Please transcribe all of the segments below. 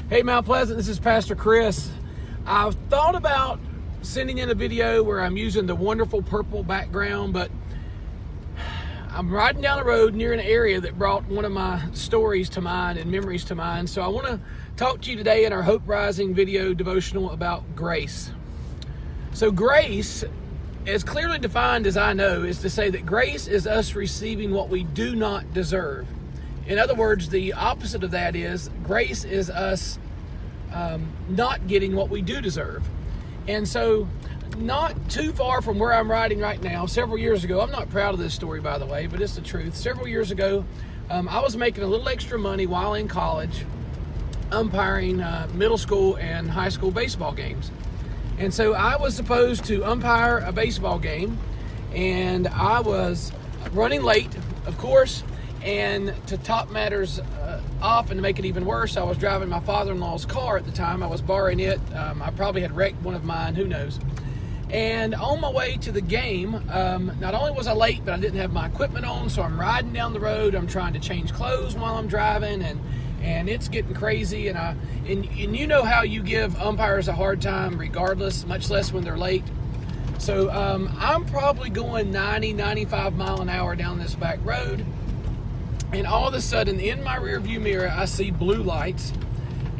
Hey Mount Pleasant, this is Pastor Chris. I've thought about sending in a video where I'm using the wonderful purple background, but I'm riding down the road near an area that brought one of my stories to mind and memories to mind. So I want to talk to you today in our Hope Rising video devotional about grace. So grace, as clearly defined as I know, is to say that grace is us receiving what we do not deserve. In other words, the opposite of that is grace is us not getting what we do deserve. And so not too far from where I'm riding right now, several years ago, I'm not proud of this story, by the way, but it's the truth. Several years ago, I was making a little extra money while in college, umpiring middle school and high school baseball games. And so I was supposed to umpire a baseball game, and I was running late, of course. And to top matters off and to make it even worse, I was driving my father-in-law's car at the time. I was borrowing it. I probably had wrecked one of mine, who knows. And on my way to the game, not only was I late, but I didn't have my equipment on, so I'm riding down the road. I'm trying to change clothes while I'm driving, and it's getting crazy. And you know how you give umpires a hard time regardless, much less when they're late. So I'm probably going 90, 95 mile an hour down this back road. And all of a sudden, in my rearview mirror, I see blue lights,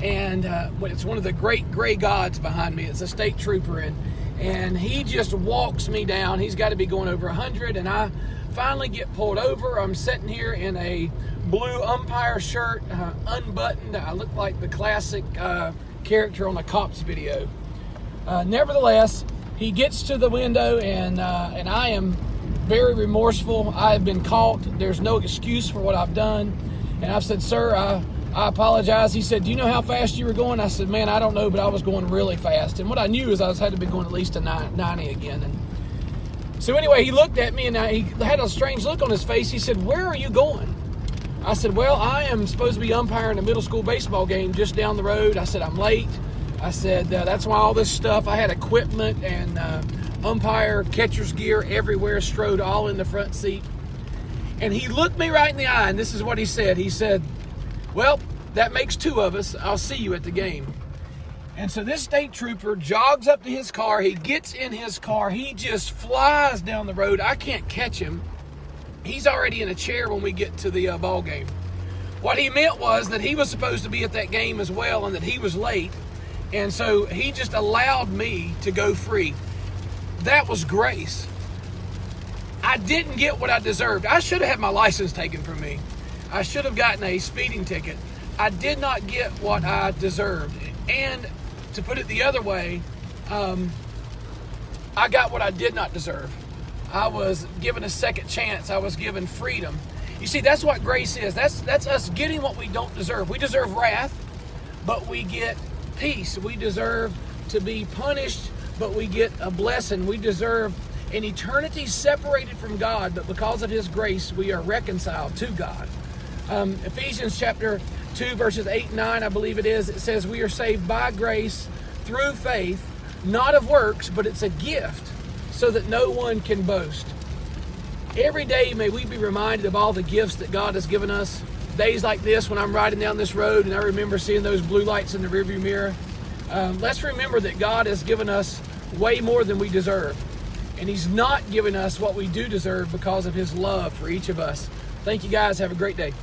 and it's one of the great gray gods behind me. It's a state trooper, and he just walks me down. He's got to be going over 100, and I finally get pulled over. I'm sitting here in a blue umpire shirt, unbuttoned. I look like the classic character on the Cops video. Nevertheless, he gets to the window, and I am very remorseful. I have been caught. There's no excuse for what I've done. And I've said, sir, I apologize. He said, do you know how fast you were going? I said, man, I don't know, but I was going really fast. And what I knew is I had to be going at least to 90 again. And so anyway, he looked at me, and he had a strange look on his face. He said, where are you going? I said, well, I am supposed to be umpiring a middle school baseball game just down the road. I said, I'm late. I said, that's why all this stuff, I had equipment and umpire, catcher's gear everywhere, strode all in the front seat. And he looked me right in the eye, and this is what he said. He said, well, that makes two of us. I'll see you at the game. And so this state trooper jogs up to his car. He gets in his car. He just flies down the road. I can't catch him. He's already in a chair when we get to the ball game. What he meant was that he was supposed to be at that game as well, and that he was late. And so he just allowed me to go free. That was grace. I didn't get what I deserved. I should have had my license taken from me. I should have gotten a speeding ticket. I did not get what I deserved. And to put it the other way, I got what I did not deserve. I was given a second chance. I was given freedom. You see, that's what grace is. That's us getting what we don't deserve. We deserve wrath, but we get peace. We deserve to be punished, but we get a blessing. We deserve an eternity separated from God, but because of His grace, we are reconciled to God. Ephesians chapter 2, verses 8 and 9, I believe it is, it says, we are saved by grace through faith, not of works, but it's a gift, so that no one can boast. Every day, may we be reminded of all the gifts that God has given us. Days like this, when I'm riding down this road and I remember seeing those blue lights in the rearview mirror, let's remember that God has given us way more than we deserve. And He's not given us what we do deserve because of His love for each of us. Thank you guys. Have a great day.